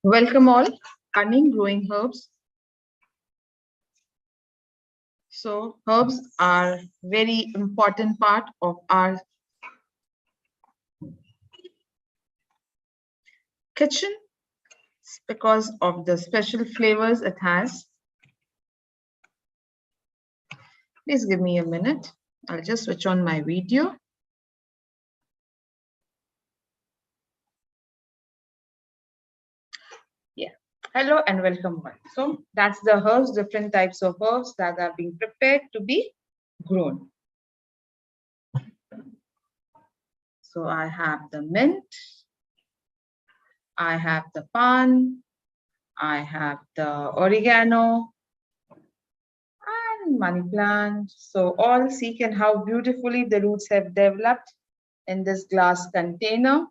Welcome all, gardening, growing herbs. So herbs are very important part of our kitchen because of the special flavors it has. Please give me a minute. I'll just switch on my video. Yeah. Hello and welcome all. So that's the herbs, different types of herbs that are being prepared to be grown. So I have the mint, I have the pan, I have the oregano and money plant. So all see and how beautifully the roots have developed in this glass container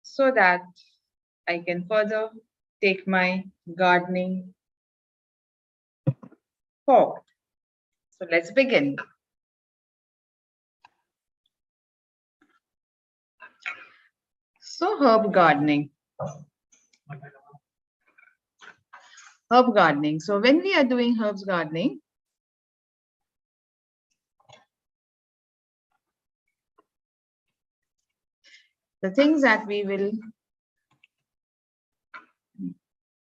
so that I can further take my gardening forward. So let's begin. So herb gardening. Herb gardening. So when we are doing herbs gardening, the things that we will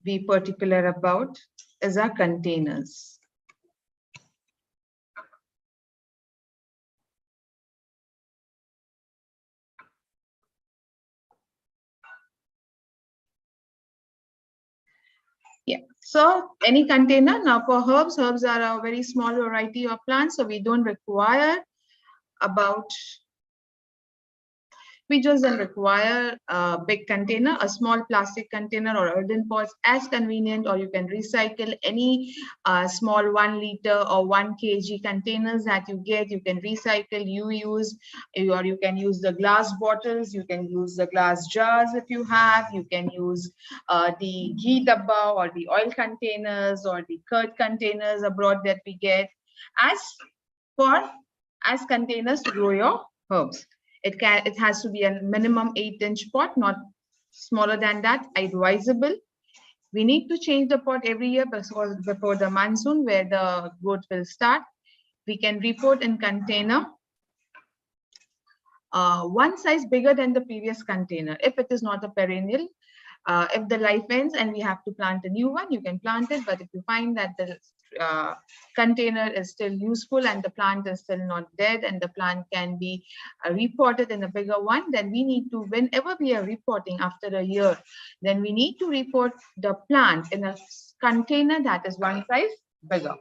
be particular about is our containers. Yeah, so any container. Now for herbs, herbs are a very small variety of plants, so we don't require about, we just don't require a big container. A small plastic container or earthen pots as convenient, or you can recycle any small 1 liter or 1 kg containers that you get. You can recycle, you use, or you can use the glass bottles, you can use the glass jars if you have, you can use the ghee dabba or the oil containers or the curd containers abroad that we get as containers to grow your herbs. It has to be a minimum 8-inch pot, not smaller than that, advisable. We need to change the pot every year before the monsoon, where the growth will start. We can repot in container one size bigger than the previous container. If it is not a perennial, if the life ends and we have to plant a new one, you can plant it. But if you find that the container is still useful and the plant is still not dead and the plant can be repotted in a bigger one, then we need to, whenever we are repotting after a year, then we need to repot the plant in a container that is one size bigger.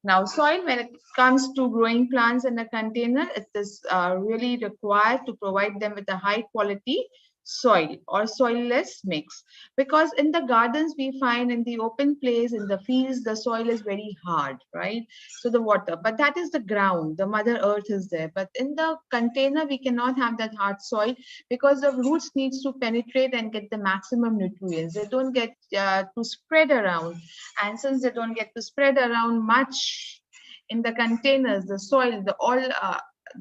Now, soil, when it comes to growing plants in a container, it is really required to provide them with a high quality soil or soilless mix, because in the gardens we find in the open place, in the fields, the soil is very hard, right? So the water, but that is the ground, the mother earth is there. But in the container we cannot have that hard soil, because the roots needs to penetrate and get the maximum nutrients. They don't get to spread around, and since they don't get to spread around much in the containers, the soil,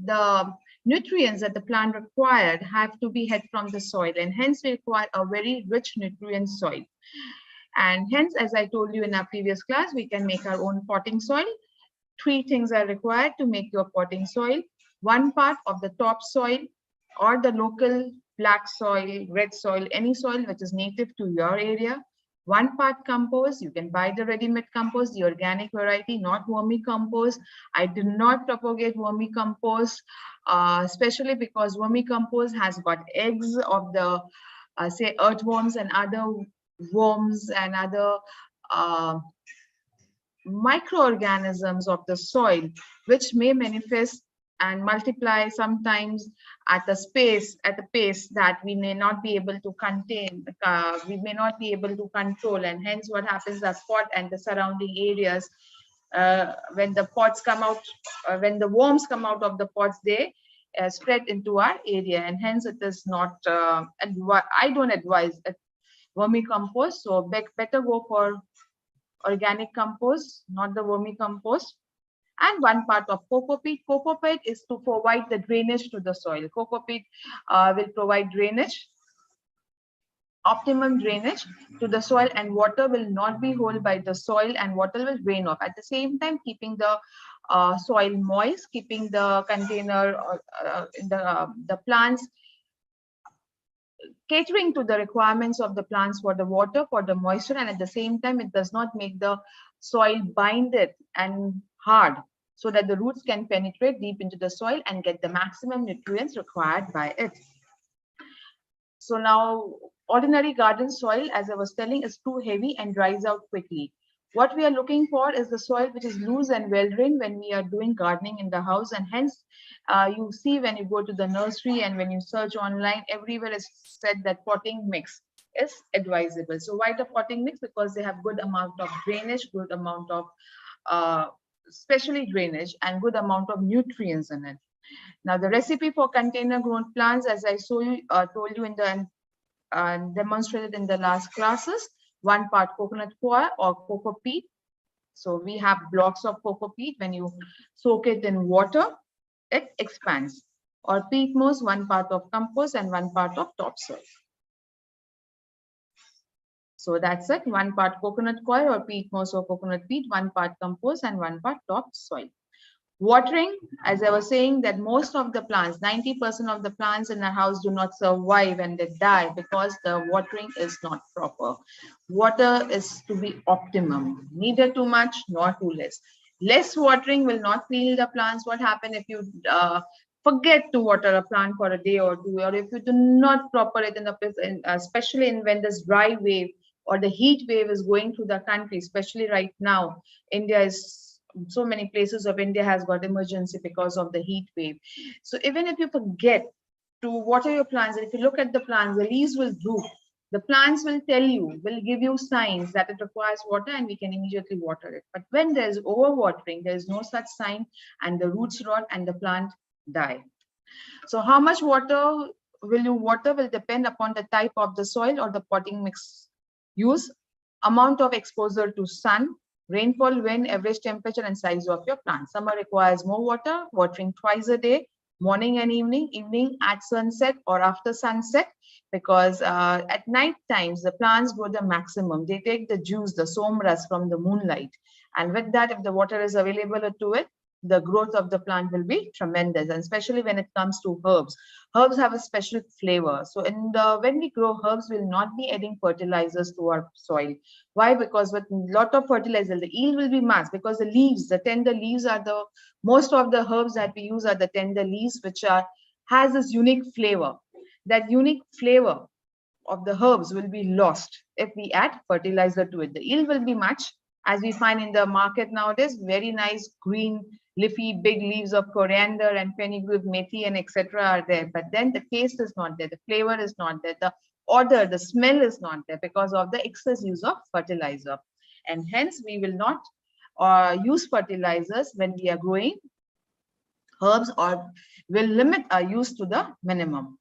the nutrients that the plant required have to be had from the soil, and hence we require a very rich nutrient soil. And hence, as I told you in our previous class, we can make our own potting soil. 3 things are required to make your potting soil. 1 part of the top soil or the local black soil, red soil, any soil which is native to your area. 1 part compost. You can buy the ready-made compost, the organic variety, not vermicompost. I do not propagate vermicompost, especially because vermicompost has got eggs of the say earthworms and other worms and other microorganisms of the soil, which may manifest and multiply sometimes at a pace that we may not be able to contain, we may not be able to control. And hence what happens, the pot and the surrounding areas, when the pots come out, when the worms come out of the pots, they spread into our area, and hence it is not, I don't advise vermicompost. So better go for organic compost, not the vermicompost. and 1 part of coco peat. Coco peat is to provide the drainage to the soil. Coco peat will provide drainage, optimum drainage to the soil, and water will not be held by the soil and water will drain off. At the same time, keeping the soil moist, keeping the container or the plants, catering to the requirements of the plants for the water, for the moisture, and at the same time, it does not make the soil binded and hard, so that the roots can penetrate deep into the soil and get the maximum nutrients required by it. So now, ordinary garden soil, as I was telling, is too heavy and dries out quickly. What we are looking for is the soil which is loose and well drained when we are doing gardening in the house, and hence you see when you go to the nursery and when you search online, everywhere is said that potting mix is advisable. So why the potting mix? Because they have good amount of drainage, good amount of especially drainage, and good amount of nutrients in it. Now the recipe for container grown plants, as I told you in the demonstrated in the last classes, 1 part coconut coir or coco peat. So we have blocks of coco peat. When you soak it in water, it expands. Or peat moss, 1 part of compost and 1 part of topsoil. So that's it, 1 part coconut coir or peat moss or coconut peat, 1 part compost and 1 part topsoil. Watering, as I was saying, that most of the plants, 90% of the plants in the house do not survive and they die because the watering is not proper. Water is to be optimum, neither too much nor too less. Less watering will not kill the plants. What happens if you forget to water a plant for a day or two, or if you do not proper it in the place, especially when this dry wave or the heat wave is going through the country, especially right now, India is, so many places of India has got emergency because of the heat wave. So even if you forget to water your plants, and if you look at the plants, the leaves will droop. The plants will tell you, will give you signs that it requires water, and we can immediately water it. But when there is overwatering, there is no such sign, and the roots rot and the plant die. So how much water will you water will depend upon the type of the soil or the potting mix use, amount of exposure to sun, rainfall, wind, average temperature, and size of your plant. Summer requires more water, watering twice a day, morning and evening at sunset or after sunset, because at night times the plants grow the maximum. They take the juice, the somras from the moonlight, and with that, if the water is available to it, the growth of the plant will be tremendous. And especially when it comes to herbs, herbs have a special flavor. So when we grow herbs, we'll not be adding fertilizers to our soil. Why? Because with a lot of fertilizer, the yield will be mass, because the leaves, the tender leaves are the, most of the herbs that we use are the tender leaves, which has this unique flavor. That unique flavor of the herbs will be lost if we add fertilizer to it. The yield will be much, as we find in the market nowadays, very nice green leafy big leaves of coriander and fenugreek, methi, and etc. are there, but then the taste is not there, the flavor is not there, the odor, the smell is not there, because of the excess use of fertilizer. And hence we will not use fertilizers when we are growing herbs, or will limit our use to the minimum.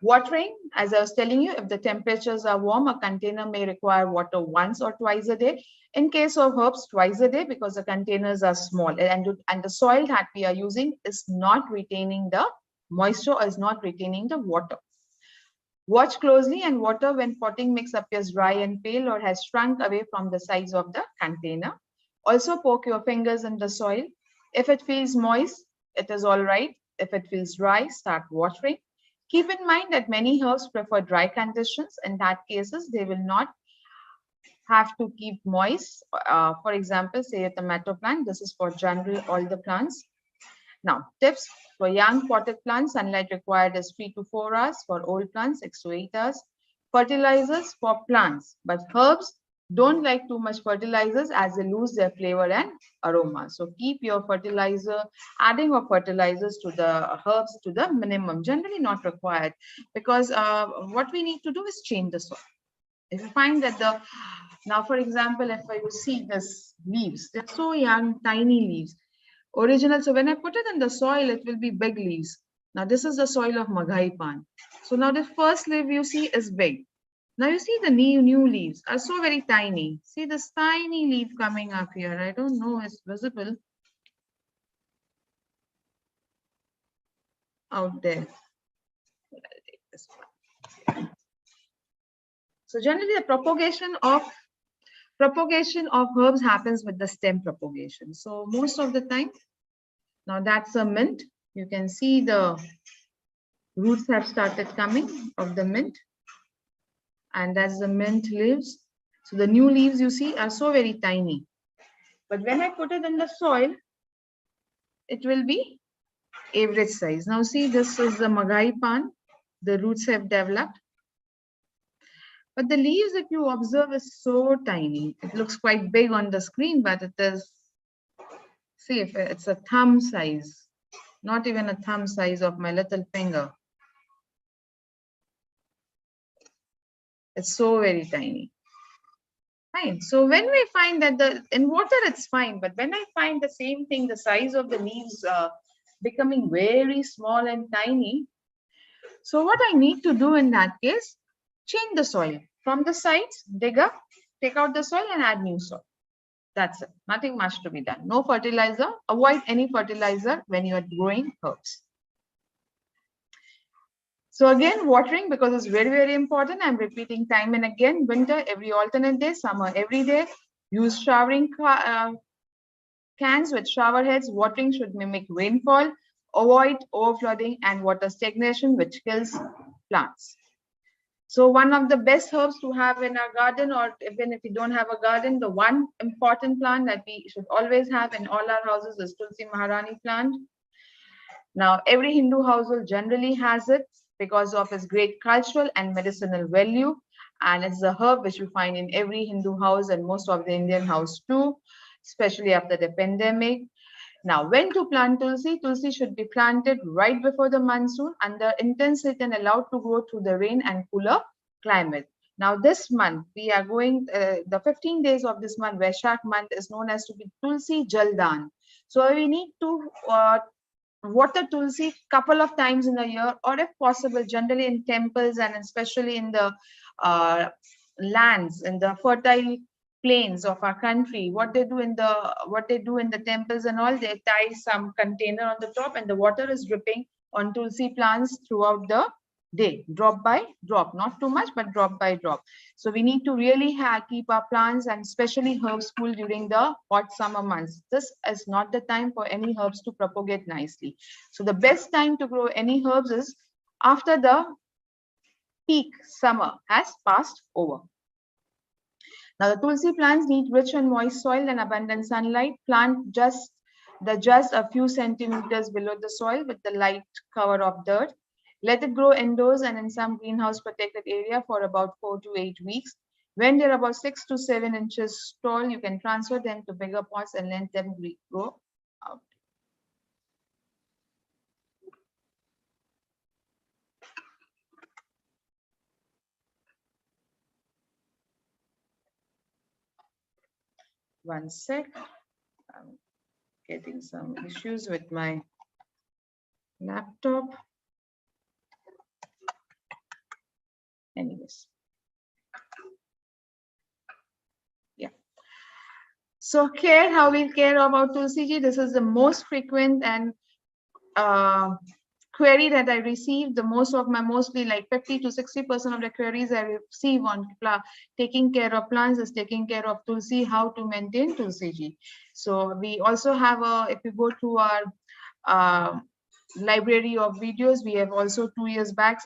Watering, as I was telling you, if the temperatures are warm, a container may require water once or twice a day. In case of herbs, twice a day, because the containers are small, and the soil that we are using is not retaining the moisture or is not retaining the water. Watch closely and water when potting mix appears dry and pale or has shrunk away from the size of the container. Also poke your fingers in the soil. If it feels moist, it is all right. If it feels dry, start watering. Keep in mind that many herbs prefer dry conditions. In that cases, they will not have to keep moist. For example, say a tomato plant. This is for general all the plants. Now, tips for young potted plants: sunlight required is 3 to 4 hours. For old plants, 6 to 8 hours. Fertilizers for plants, but herbs don't like too much fertilizers, as they lose their flavor and aroma. So keep your adding of fertilizers to the herbs to the minimum, generally not required, because what we need to do is change the soil. If you find that now for example, if you see this leaves, they're so young, tiny leaves, original. So when I put it in the soil, it will be big leaves. Now this is the soil of Maghai Pan. So now the first leaf you see is big. Now you see the new leaves are so very tiny. See this tiny leaf coming up here. I don't know if it's visible. out there. I'll take this one. So generally the propagation of herbs happens with the stem propagation. So most of the time, now that's a mint. You can see the roots have started coming of the mint, and as the mint leaves, so the new leaves you see are so very tiny. But when I put it in the soil, it will be average size. Now see, this is the magai pan. The roots have developed. But the leaves, if you observe, is so tiny. It looks quite big on the screen, but it is, see, if it's a thumb size, not even a thumb size of my little finger. It's so very tiny. Fine. So when we find that in water it's fine, but when I find the same thing, the size of the leaves becoming very small and tiny, so what I need to do in that case, change the soil. From the sides, dig up, take out the soil and add new soil. That's it. Nothing much to be done. No fertilizer. Avoid any fertilizer when you are growing herbs. So again, watering, because it's very, very important. I'm repeating time and again. Winter every alternate day, summer every day. Use showering cans with shower heads. Watering should mimic rainfall. Avoid overflooding and water stagnation, which kills plants. So one of the best herbs to have in our garden, or even if you don't have a garden, the one important plant that we should always have in all our houses is Tulsi Maharani plant. Now, every Hindu household generally has it because of its great cultural and medicinal value. And it's a herb which you find in every Hindu house and most of the Indian house too, especially after the pandemic. Now, when to plant Tulsi? Tulsi should be planted right before the monsoon under intense heat and allowed to grow through the rain and cooler climate. Now, this month, we are going, the 15 days of this month, Vaishak month, is known as to be Tulsi Jaldan. So, we need to water Tulsi couple of times in a year, or if possible, generally in temples and especially in the lands, in the fertile plains of our country. What they do in the temples and all, they tie some container on the top and the water is dripping on Tulsi plants throughout the day, drop by drop, not too much, but drop by drop. So we need to really keep our plants and especially herbs cool during the hot summer months. This is not the time for any herbs to propagate nicely. So the best time to grow any herbs is after the peak summer has passed over. Now, the Tulsi plants need rich and moist soil and abundant sunlight. Plant just a few centimeters below the soil with the light cover of dirt. Let it grow indoors and in some greenhouse protected area for about 4 to 8 weeks. When they're about 6 to 7 inches tall, you can transfer them to bigger pots and let them grow out. One sec. I'm getting some issues with my laptop. Anyways. Yeah. So how we'll care about Tulsi ji. This is the most frequent and query that I received. The mostly like 50 to 60% of the queries I receive on taking care of plants is taking care of Tulsi, how to maintain Tulsi ji. So we also have if you go to our library of videos, we have also 2 years back,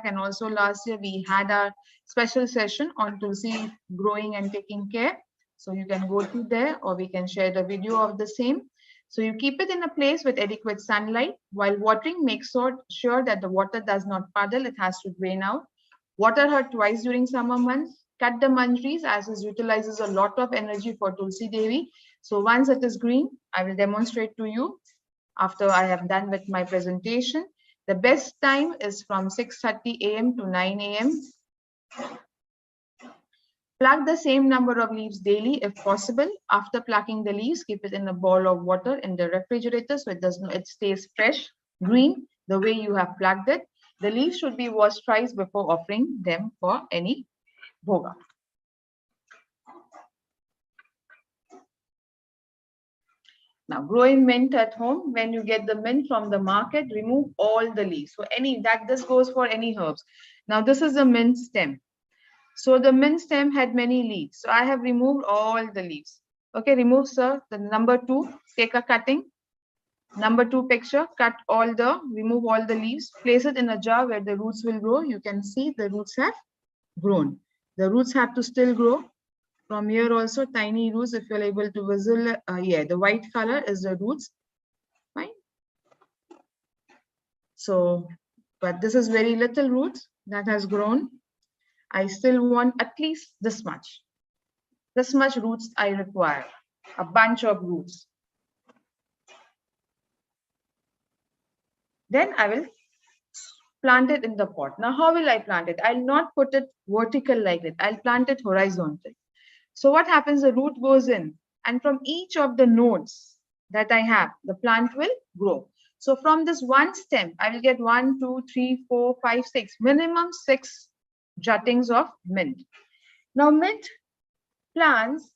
and also last year we had our special session on Tulsi growing and taking care. So you can go to there, or we can share the video of the same. So you keep it in a place with adequate sunlight. While watering, make sure that the water does not puddle. It has to drain out. Water her twice during summer months. Cut the mungeries as it utilizes a lot of energy for Tulsi Devi. So once it is green, I will demonstrate to you after I have done with my presentation. The best time is from 6:30 a.m. to 9 a.m. Pluck the same number of leaves daily if possible. After plucking the leaves, keep it in a bowl of water in the refrigerator so it stays fresh, green, the way you have plucked it. The leaves should be washed twice before offering them for any bhoga. Now, growing mint at home, when you get the mint from the market, remove all the leaves. So this goes for any herbs. Now, this is a mint stem. So the mint stem had many leaves. So I have removed all the leaves. Okay, remove, sir. The number 2, take a cutting. Number 2 picture, remove all the leaves, place it in a jar where the roots will grow. You can see the roots have grown. The roots have to still grow. From here also, tiny roots, if you're able to visualize, the white color is the roots. Fine. So, but this is very little roots that has grown. I still want at least this much. This much roots I require. A bunch of roots. Then I will plant it in the pot. Now, how will I plant it? I'll not put it vertical like that. I'll plant it horizontal. So what happens? The root goes in, and from each of the nodes that I have, the plant will grow. So from this one stem, I will get 1, 2, 3, 4, 5, 6, minimum 6 juttings of mint. Now, mint plants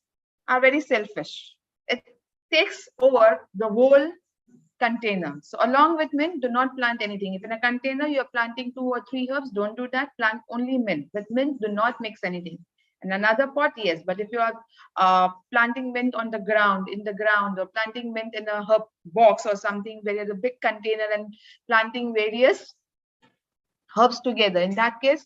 are very selfish. It takes over the whole container. So along with mint, do not plant anything. If in a container you're planting 2 or 3 herbs, don't do that. Plant only mint. With mint, do not mix anything. In another pot, yes. But if you are planting mint on the ground, in the ground, or planting mint in a herb box or something where there's a big container and planting various herbs together, in that case,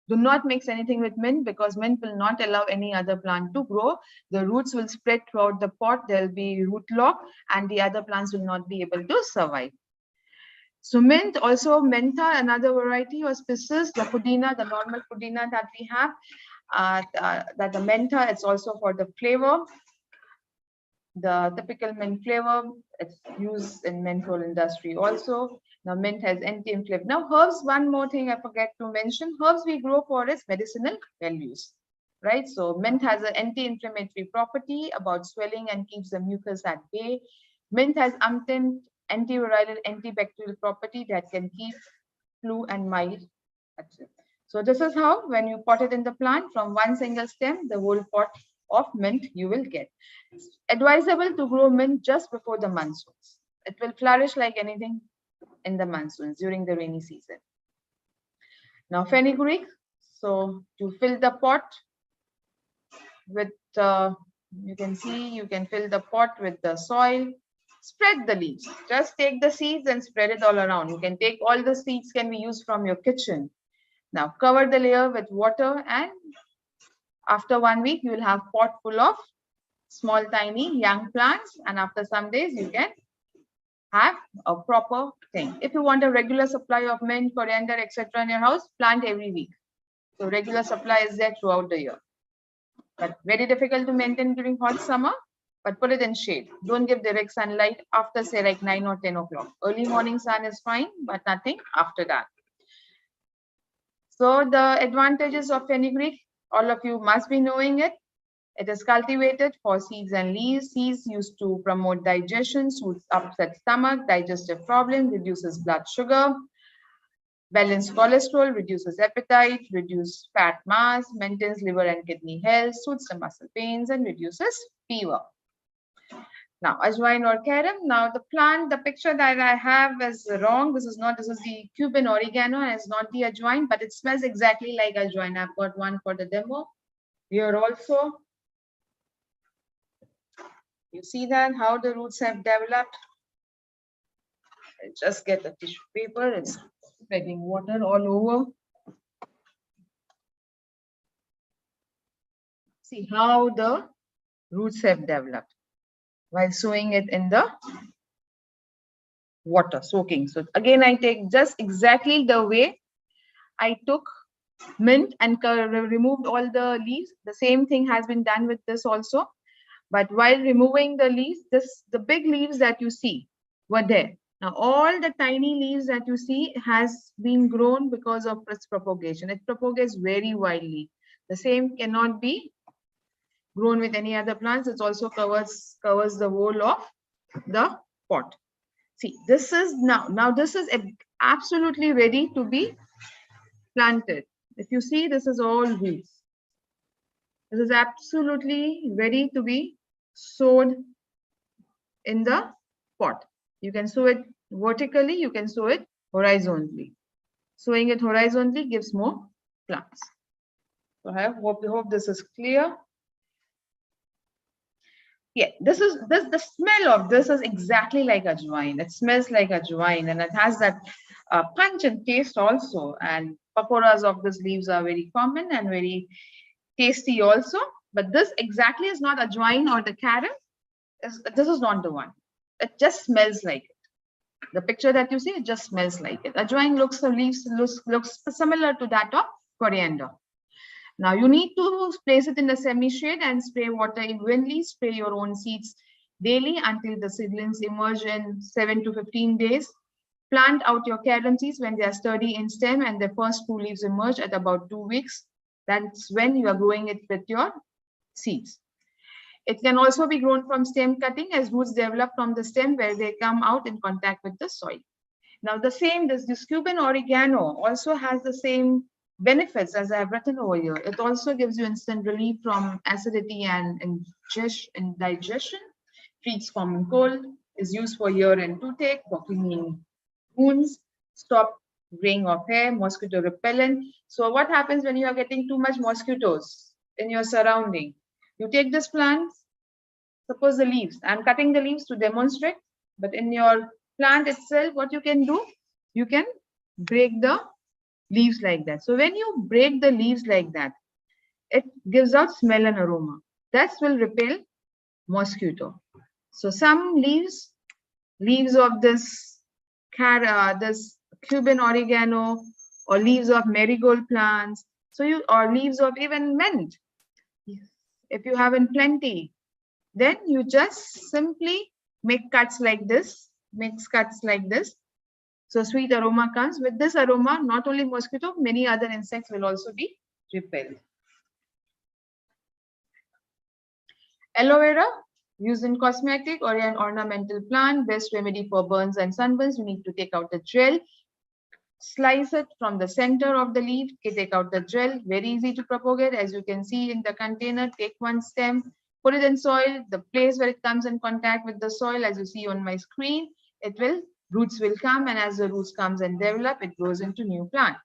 do not mix anything with mint, because mint will not allow any other plant to grow. The roots will spread throughout the pot. There will be root lock, and the other plants will not be able to survive. So mint, also Mehta, another variety or species, the pudina, the normal pudina that we have, that the Mehta, it's also for the flavor. The typical mint flavor, it's used in menthol industry also. Now mint has anti-inflammatory. Now herbs, one more thing I forget to mention, herbs we grow for its medicinal values, right? So mint has an anti-inflammatory property about swelling and keeps the mucus at bay. Mint has antiviral, antibacterial property that can keep flu and mild. So this is how, when you pot it in the plant from one single stem, the whole pot of mint you will get. It's advisable to grow mint just before the monsoons. It will flourish like anything in the monsoons during the rainy season. Now fenugreek. So to fill the pot with, you can see, you can fill the pot with the soil. Spread the leaves. Just take the seeds and spread it all around. You can take all the seeds can be used from your kitchen. Now cover the layer with water, and after 1 week, you will have pot full of small, tiny, young plants. And after some days, you can have a proper thing. If you want a regular supply of mint, coriander, etc. in your house, plant every week. So regular supply is there throughout the year. But very difficult to maintain during hot summer, but put it in shade. Don't give direct sunlight after, say, like 9 or 10 o'clock. Early morning sun is fine, but nothing after that. So the advantages of fenugreek, all of you must be knowing it. It is cultivated for seeds and leaves. Seeds used to promote digestion, soothes upset stomach, digestive problem, reduces blood sugar, balance cholesterol, reduces appetite, reduces fat mass, maintains liver and kidney health, soothes the muscle pains, and reduces fever. Now, ajwain or carom. Now, the plant, the picture that I have is wrong. This is the Cuban oregano, and it's not the ajwain, but it smells exactly like ajwain. I've got one for the demo. Here also, you see that how the roots have developed. I'll just get the tissue paper. It's spreading water all over. See how the roots have developed while sowing it in the water, soaking. So again, I take just exactly the way I took mint and removed all the leaves. The same thing has been done with this also. But while removing the leaves, the big leaves that you see were there. Now, all the tiny leaves that you see has been grown because of its propagation. It propagates very widely. The same cannot be grown with any other plants. It also covers the whole of the pot. See, this is now this is absolutely ready to be planted. If you see, this is all roots. This is absolutely ready to be sowed in the pot. You can sow it vertically, you can sow it horizontally. Sowing it horizontally gives more plants. So I hope this is clear. Yeah, this the smell of this is exactly like ajwain. It smells like ajwain, and it has that punch and taste also. And pakoras of these leaves are very common and very tasty also. But this exactly is not ajwain or the carom. This is not the one. It just smells like it. The picture that you see, it just smells like it. Ajwain looks similar to that of coriander. Now you need to place it in the semi-shade and spray water evenly. Spray your own seeds daily until the seedlings emerge in 7 to 15 days. Plant out your carom seeds when they are sturdy in stem and the first two leaves emerge at about 2 weeks. That's when you are growing it with your seeds. It can also be grown from stem cutting as roots develop from the stem where they come out in contact with the soil. Now this Cuban oregano also has the same benefits as I have written over here. It also gives you instant relief from acidity and indigestion, treats common cold, is used for ear and toothache, for cleaning wounds, stop graying of hair, mosquito repellent. So what happens when you are getting too much mosquitoes in your surrounding? You take this plant, suppose the leaves. I'm cutting the leaves to demonstrate, but in your plant itself, what you can do, you can break the leaves like that. So when you break the leaves like that, it gives out smell and aroma. That will repel mosquito. So some leaves of this Cuban oregano, or leaves of marigold plants, or leaves of even mint, if you have in plenty, then you just simply make cuts like this, so sweet aroma comes. With this aroma, not only mosquito, many other insects will also be repelled. Aloe vera, used in cosmetic or an ornamental plant, best remedy for burns and sunburns. You need to take out the gel, slice it from the center of the leaf, take out the gel, very easy to propagate. As you can see in the container, take one stem, put it in soil, the place where it comes in contact with the soil, as you see on my screen, roots will come, and as the roots comes and develop, it grows into new plant.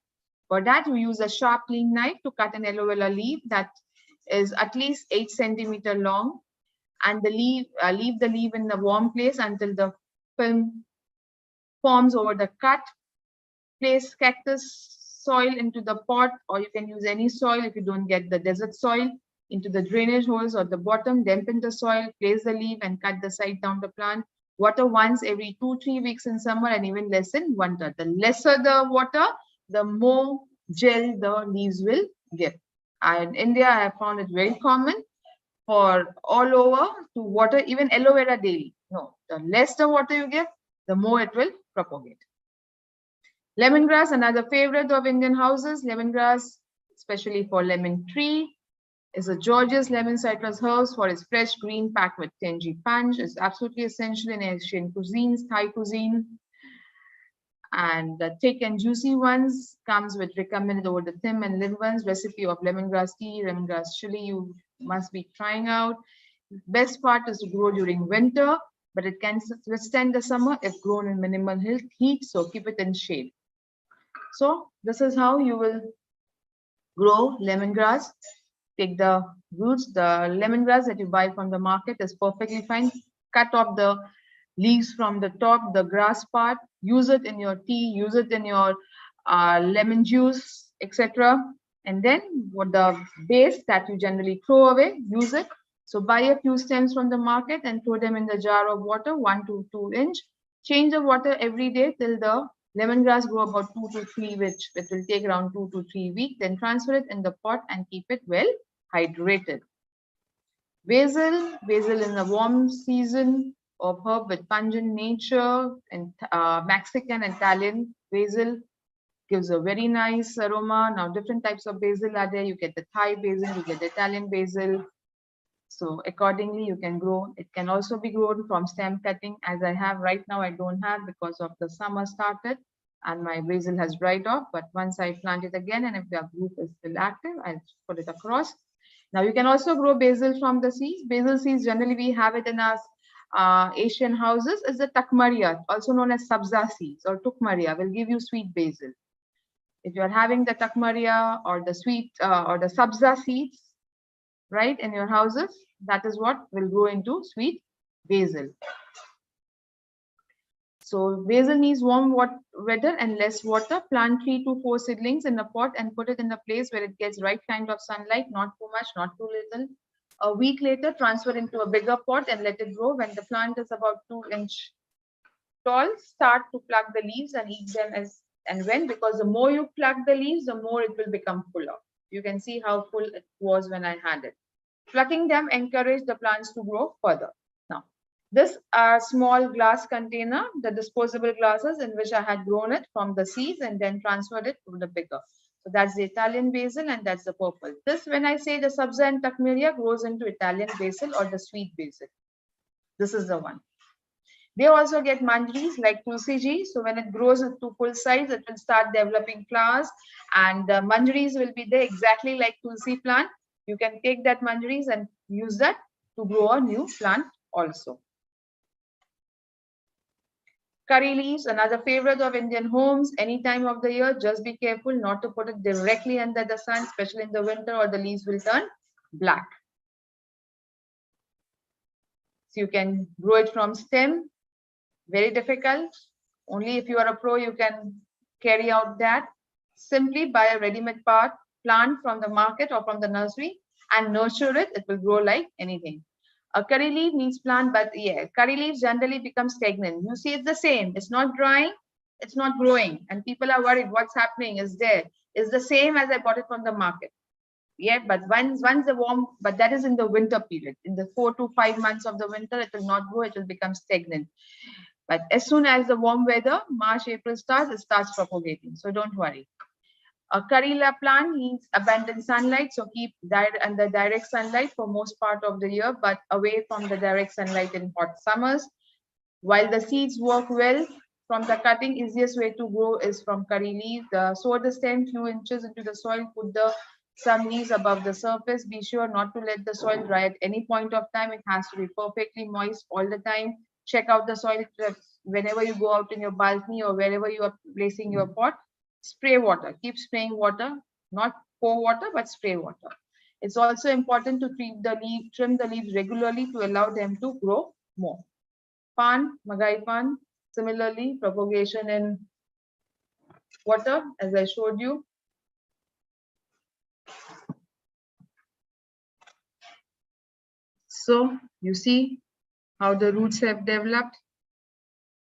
For that, we use a sharp clean knife to cut an aloe vera leaf that is at least 8 centimeter long, and leave the leaf in the warm place until the film forms over the cut. Place cactus soil into the pot, or you can use any soil if you don't get the desert soil, into the drainage holes or the bottom. Dampen the soil, place the leaf and cut the side down the plant. Water once every 2-3 weeks in summer, and even less in winter. The lesser the water, the more gel the leaves will give. In India, I have found it very common for all over to water even aloe vera daily. No, the less the water you give, the more it will propagate. Lemongrass, another favorite of Indian houses. Lemongrass, especially for lemon tree, is a George's lemon citrus herbs for its fresh green packed with tangy punch. It's absolutely essential in Asian cuisines, Thai cuisine. And the thick and juicy ones comes with recommended over the thin and live ones. Recipe of lemongrass tea, lemongrass chili, you must be trying out. Best part is to grow during winter, but it can withstand the summer if grown in minimal heat, so keep it in shade. So this is how you will grow lemongrass. Take the roots. The lemongrass that you buy from the market is perfectly fine. Cut off the leaves from the top, the grass part. Use it in your tea, use it in your lemon juice, etc. And then what the base that you generally throw away, use it. So buy a few stems from the market and throw them in the jar of water, 1 to 2 inch. Change the water every day till the lemongrass grow about 2 to 3, which it will take around 2 to 3 weeks. Then transfer it in the pot and keep it well hydrated. Basil in the warm season of herb with pungent nature, and Mexican and Italian basil gives a very nice aroma. Now different types of basil are there. You get the Thai basil, you get the Italian basil. So accordingly you can grow. It can also be grown from stem cutting, as I have right now. I don't have because of the summer started and my basil has dried off, but once I plant it again and if the group is still active, I'll put it across. Now you can also grow basil from the seeds. Basil seeds, generally we have it in our Asian houses is the Takmaria, also known as sabza seeds or tukmaria, will give you sweet basil. If you are having the takmaria or the sweet or the sabza seeds, right, in your houses, that is what will go into sweet basil. So basil needs warm weather and less water. Plant 3 to 4 seedlings in a pot and put it in a place where it gets right kind of sunlight, not too much, not too little. A week later, transfer into a bigger pot and let it grow. When the plant is about 2-inch tall, start to pluck the leaves and eat them as and when, because the more you pluck the leaves, the more it will become fuller. You can see how full it was when I had it. Plucking them encourage the plants to grow further. Now, this small glass container, the disposable glasses in which I had grown it from the seeds and then transferred it to the bigger. So that's the Italian basil and that's the purple. This, when I say the sabza and takmeria, grows into Italian basil or the sweet basil. This is the one. They also get manjaris like tulsi ji. So when it grows to full size, it will start developing flowers, and the manjaris will be there exactly like tulsi plant. You can take that manjaris and use that to grow a new plant also. Curry leaves, another favorite of Indian homes, any time of the year. Just be careful not to put it directly under the sun, especially in the winter, or the leaves will turn black. So you can grow it from stem. Very difficult. Only if you are a pro, you can carry out that. Simply buy a ready-made plant from the market or from the nursery and nurture it. It will grow like anything. A curry leaf needs plant, but yeah, curry leaves generally become stagnant. You see, it's the same. It's not drying, it's not growing, and people are worried. What's happening? Is there? It's the same as I bought it from the market. Yeah, but once the warm, but that is in the winter period. In the 4 to 5 months of the winter, it will not grow. It will become stagnant. But as soon as the warm weather, March, April starts, it starts propagating. So don't worry. A curry plant needs abundant sunlight, so keep that under direct sunlight for most part of the year, but away from the direct sunlight in hot summers. While the seeds work well from the cutting, easiest way to grow is from curry leaves. Sow the stem few inches into the soil, put some leaves above the surface. Be sure not to let the soil dry at any point of time. It has to be perfectly moist all the time. Check out the soil whenever you go out in your balcony or wherever you are placing your pot. Spray water. Keep spraying water, not pour water, but spray water. It's also important to trim the leaves regularly to allow them to grow more. Pan, magai pan, similarly, propagation in water, as I showed you. So you see how the roots have developed.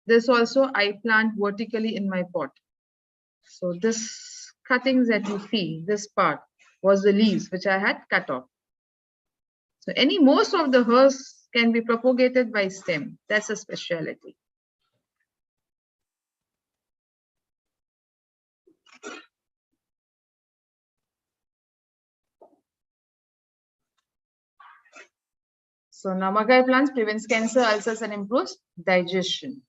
This also I plant vertically in my pot. So this cuttings that you see, this part was the leaves which I had cut off. So most of the herbs can be propagated by stem. That's a specialty. So namagai plants prevents cancer, ulcers, and improves digestion.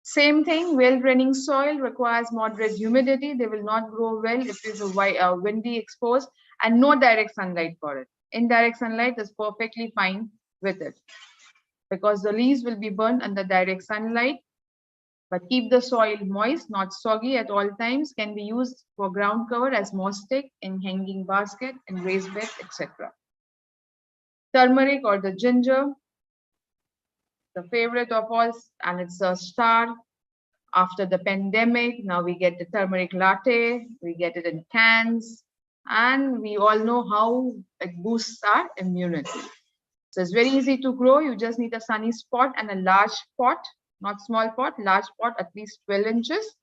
Same thing, well-draining soil requires moderate humidity. They will not grow well if it is a windy exposed and no direct sunlight for it. Indirect sunlight is perfectly fine with it because the leaves will be burned under direct sunlight. But keep the soil moist, not soggy at all times. Can be used for ground cover as moss stick, in hanging basket, in raised bed, etc. Turmeric or the ginger, the favorite of all, and it's a star. After the pandemic, now we get the turmeric latte, we get it in cans, and we all know how it boosts our immunity. So it's very easy to grow. You just need a sunny spot and a large pot, not small pot, large pot, at least 12 inches.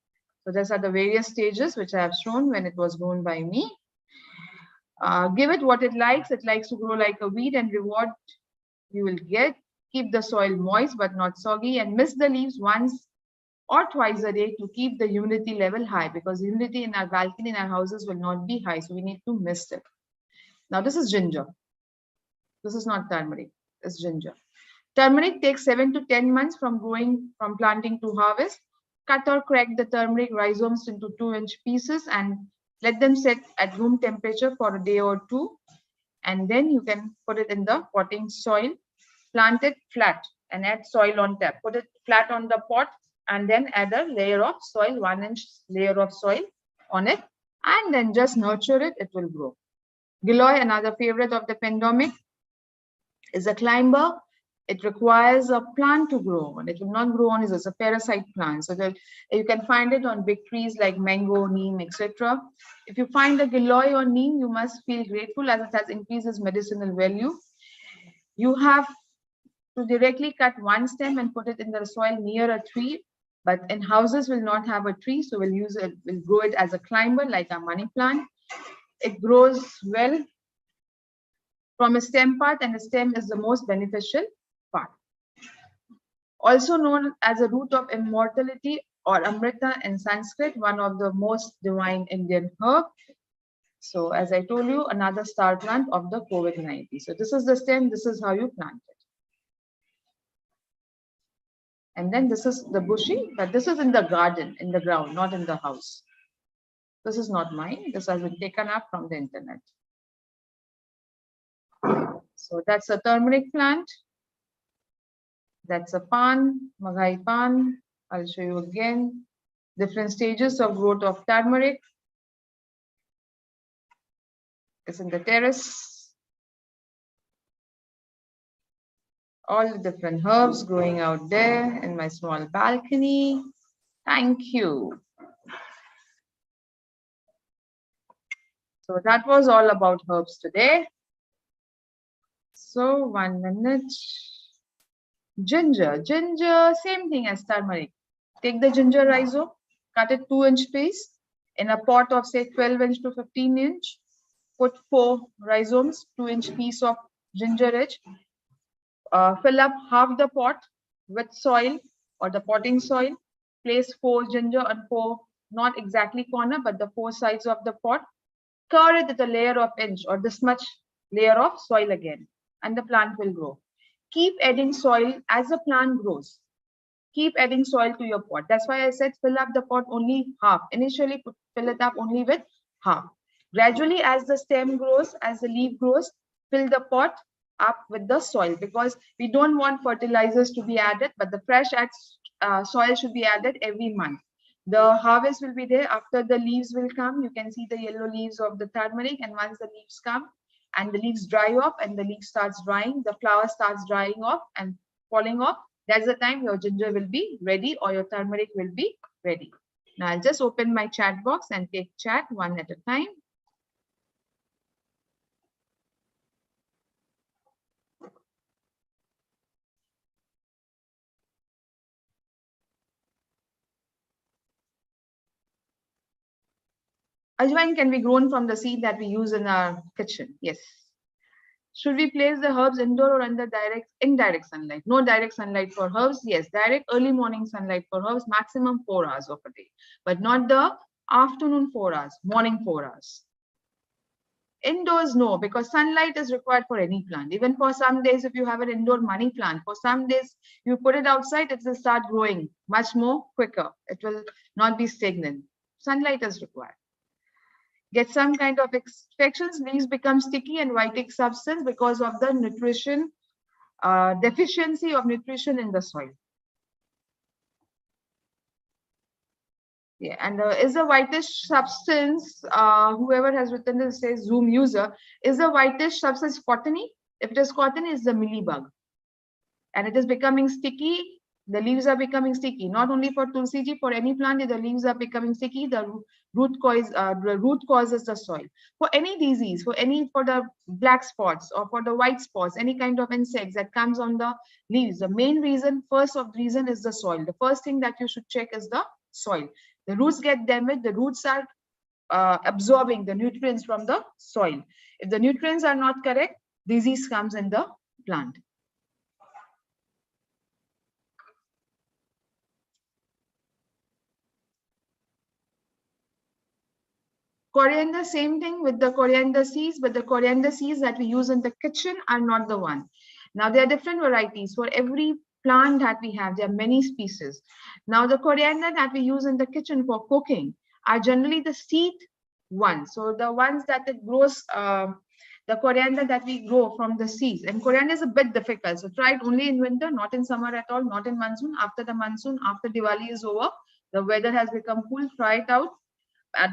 So these are the various stages which I have shown when it was grown by me. Give it what it likes. It likes to grow like a weed, and reward you will get. Keep the soil moist but not soggy, and mist the leaves once or twice a day to keep the humidity level high, because humidity in our balcony in our houses will not be high, so we need to mist it. Now this is ginger. This is not turmeric, it's ginger. Turmeric takes 7 to 10 months from planting to harvest. Cut or crack the turmeric rhizomes into 2-inch pieces and let them set at room temperature for a day or two, and then you can put it in the potting soil plant it flat and add soil on top. Put it flat on the pot and then add a layer of soil, 1-inch layer of soil on it, and then just nurture it, it will grow. Giloy, another favorite of the pandemic, is a climber. It requires a plant to grow on. It will not grow on, it's a parasite plant. So that you can find it on big trees like mango, neem, etc. If you find a giloy or neem, you must feel grateful as it has increases medicinal value. You have to directly cut one stem and put it in the soil near a tree, but in houses will not have a tree, so we'll use it, we'll grow it as a climber like a money plant. It grows well from a stem part, and the stem is the most beneficial part. Also known as a root of immortality or Amrita in Sanskrit, one of the most divine Indian herb. So as I told you, another star plant of the COVID-19. So this is the stem, this is how you plant it. And then this is the bushy, but this is in the garden, in the ground, not in the house. This is not mine. This has been taken up from the internet. So that's a turmeric plant. That's a pan, Maghai pan. I'll show you again. Different stages of growth of turmeric. It's in the terrace. All the different herbs growing out there in my small balcony. Thank you. So that was all about herbs today. So 1 minute. Ginger. Ginger, same thing as turmeric. Take the ginger rhizome, cut it 2-inch piece in a pot of say 12-inch to 15-inch. Put 4 rhizomes, 2-inch piece of ginger each. Fill up half the pot with soil or the potting soil. Place 4 ginger on 4, not exactly corner, but the 4 sides of the pot. Cover it with a layer of inch or this much layer of soil again, and the plant will grow. Keep adding soil as the plant grows. Keep adding soil to your pot. That's why I said fill up the pot only half. Initially, fill it up only with half. Gradually, as the stem grows, as the leaf grows, fill the pot up with the soil, because we don't want fertilizers to be added, but the fresh soil should be added every month. The harvest will be there after the leaves will come. You can see the yellow leaves of the turmeric, and once the leaves come and the leaves dry off and the leaf starts drying, the flower starts drying off and falling off, that's the time your ginger will be ready or your turmeric will be ready. Now I'll just open my chat box and take chat one at a time. Ajwain can be grown from the seed that we use in our kitchen. Yes. Should we place the herbs indoor or under indirect sunlight? No direct sunlight for herbs. Yes, direct early morning sunlight for herbs, maximum 4 hours of a day, but not the afternoon 4 hours, morning 4 hours. Indoors, no, because sunlight is required for any plant. Even for some days, if you have an indoor money plant, for some days you put it outside, it will start growing much more quicker. It will not be stagnant. Sunlight is required. Get some kind of infections, leaves become sticky and whitish substance because of the nutrition, deficiency of nutrition in the soil. Yeah, and is a whitish substance, whoever has written this says Zoom user, is a whitish substance cottony? If it is cottony, it's the mealybug. And it is becoming sticky. The leaves are becoming sticky, not only for Tulsi ji, for any plant, the leaves are becoming sticky. The root causes the soil. For any disease, for the black spots or for the white spots, any kind of insects that comes on the leaves, the main reason, first of the reason is the soil. The first thing that you should check is the soil. The roots get damaged, the roots are absorbing the nutrients from the soil. If the nutrients are not correct, disease comes in the plant. Coriander, same thing with the coriander seeds, but the coriander seeds that we use in the kitchen are not the one. Now there are different varieties for every plant that we have. There are many species. Now the coriander that we use in the kitchen for cooking are generally the seed ones. So the ones that it grows the coriander that we grow from the seeds. And coriander is a bit difficult. So try it only in winter, not in summer at all, not in monsoon. After the monsoon, after Diwali is over, the weather has become cool, try it out.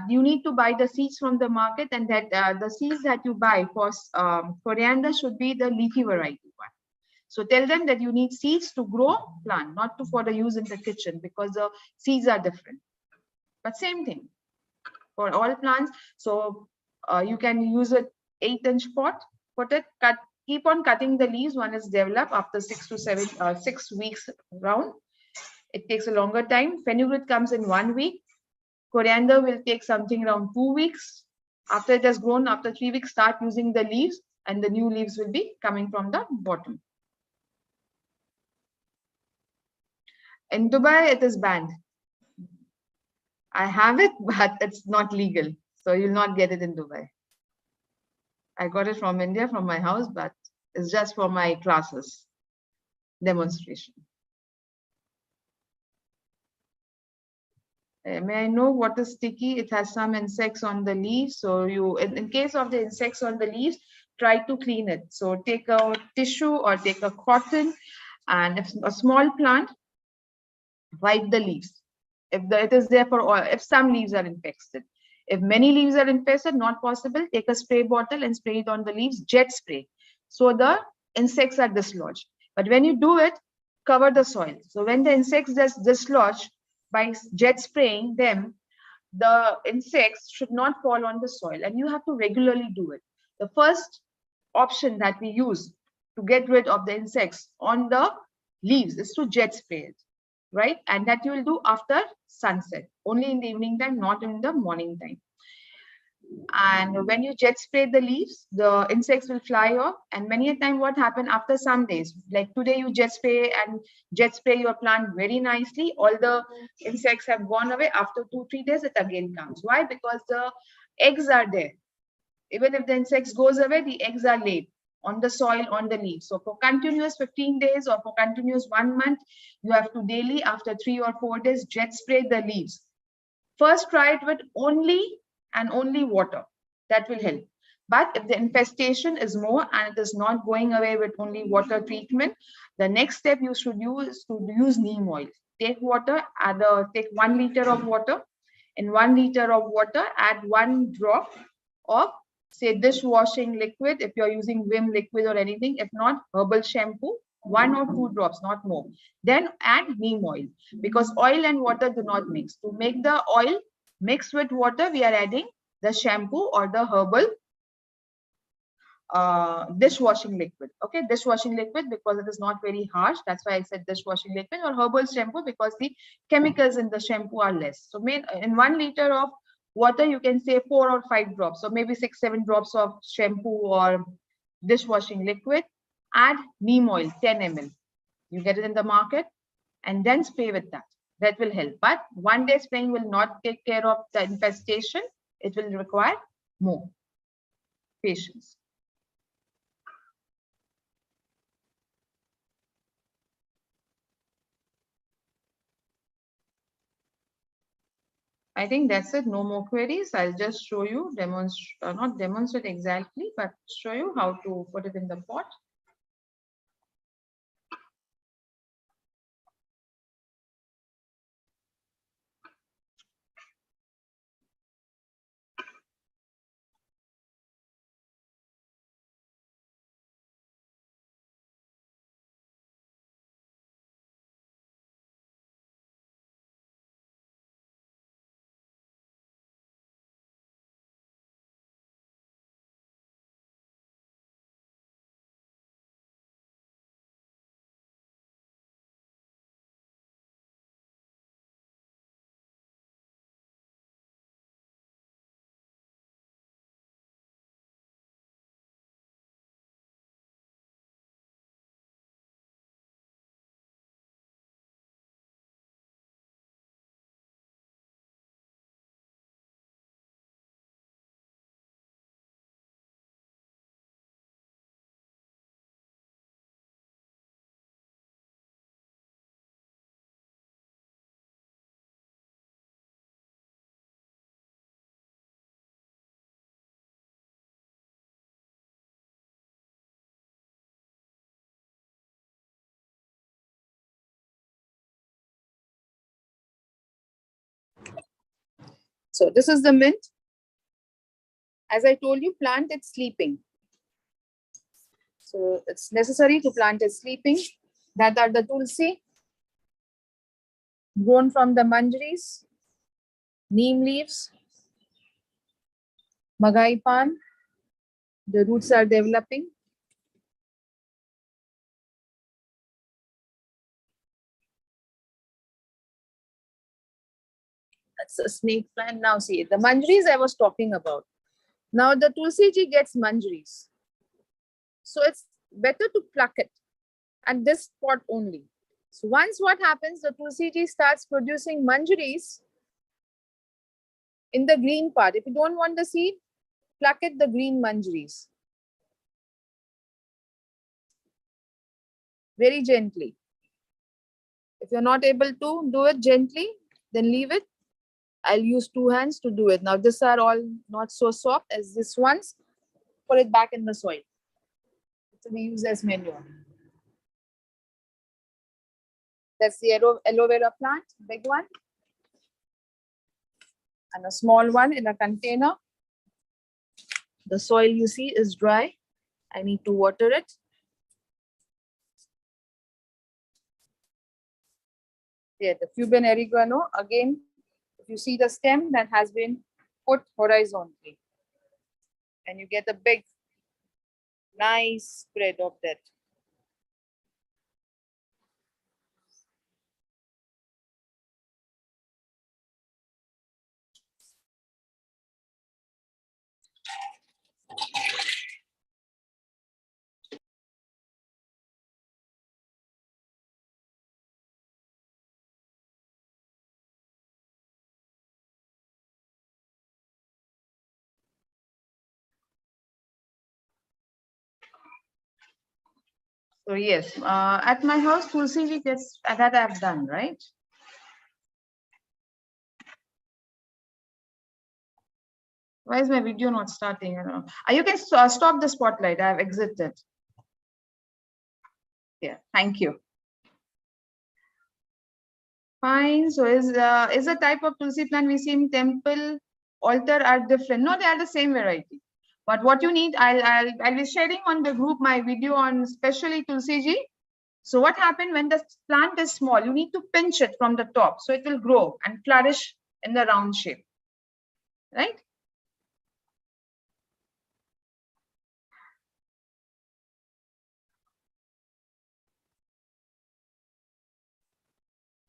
You need to buy the seeds from the market, and that the seeds that you buy for coriander should be the leafy variety one. So tell them that you need seeds to grow plant, not to for the use in the kitchen, because the seeds are different. But same thing for all plants. So you can use an 8-inch pot, put it, cut, keep on cutting the leaves. One is developed after 6 weeks round. It takes a longer time. Fenugreek comes in 1 week. Coriander will take something around 2 weeks. After it has grown, after 3 weeks, start using the leaves, and the new leaves will be coming from the bottom. In Dubai, it is banned. I have it, but it's not legal. So you'll not get it in Dubai. I got it from India, from my house, but it's just for my classes, demonstration. May I know what is sticky? It has some insects on the leaves. So you, in case of the insects on the leaves, try to clean it. So take a tissue or take a cotton, and if a small plant, wipe the leaves. If it is there for oil, if some leaves are infested. If many leaves are infested, not possible, take a spray bottle and spray it on the leaves, jet spray. So the insects are dislodged. But when you do it, cover the soil. So when the insects just dislodge, by jet spraying them, the insects should not fall on the soil, and you have to regularly do it. The first option that we use to get rid of the insects on the leaves is to jet spray it, right? And that you will do after sunset, only in the evening time, not in the morning time. And when you jet spray the leaves, the insects will fly off. And many a time what happen after some days, like today you jet spray your plant very nicely, all the insects have gone away. After 2-3 days it again comes. Why? Because the eggs are there. Even if the insects goes away, the eggs are laid on the soil, on the leaves. So for continuous 15 days or for continuous 1 month, you have to daily, after 3 or 4 days, jet spray the leaves. First try it with only water. That will help. But if the infestation is more and it is not going away with only water treatment, the next step you should use is to use neem oil. Take water, take 1 liter of water. In 1 liter of water, add 1 drop of, say, dishwashing liquid, if you're using Vim liquid or anything. If not, herbal shampoo, 1 or 2 drops, not more. Then add neem oil, because oil and water do not mix. To make the oil mix with water, we are adding the shampoo or the herbal dishwashing liquid. Okay, dishwashing liquid, because it is not very harsh. That's why I said dishwashing liquid, or herbal shampoo, because the chemicals in the shampoo are less. So in 1 liter of water, you can say 4 or 5 drops, so maybe 6-7 drops of shampoo or dishwashing liquid. Add neem oil, 10 ml. You get it in the market, and then spray with that. That will help. But 1 day spraying will not take care of the infestation. It will require more patience. I think that's it. No more queries. I'll just show you, not demonstrate exactly, but show you how to put it in the pot. So this is the mint. As I told you, plant it sleeping. So it's necessary to plant it sleeping. That are the tulsi, grown from the manjaris, neem leaves, magai pan. The roots are developing. That's a snake plant. Now see, the manjaris I was talking about. Now the tulsi ji gets manjaris. So it's better to pluck it at this spot only. So once what happens, the tulsi ji starts producing manjaris in the green part. If you don't want the seed, pluck it the green manjaris. Very gently. If you're not able to do it gently, then leave it. I'll use 2 hands to do it. Now these are all not so soft as this ones. Put it back in the soil. So we use as manure. That's the aloe vera plant, big one. And a small one in a container. The soil you see is dry. I need to water it. Here, the Cuban oregano, again, if you see the stem that has been put horizontally. And you get a big, nice spread of that. So yes, at my house, tulsi ji gets that I've done, right? Why is my video not starting? I don't know. You can stop the spotlight. I've exited. Yeah, thank you. Fine. So is a type of tulsi plant we see in temple, altar are different. No, they are the same variety. But what you need, I'll be sharing on the group my video on especially tulsi ji. So what happened when the plant is small? You need to pinch it from the top, so it will grow and flourish in the round shape, right?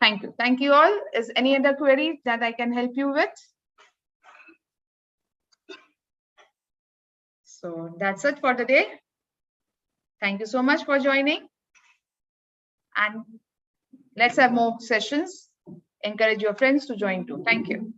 Thank you. Thank you all. Is any other query that I can help you with? So that's it for today. Thank you so much for joining. And let's have more sessions. Encourage your friends to join too. Thank you.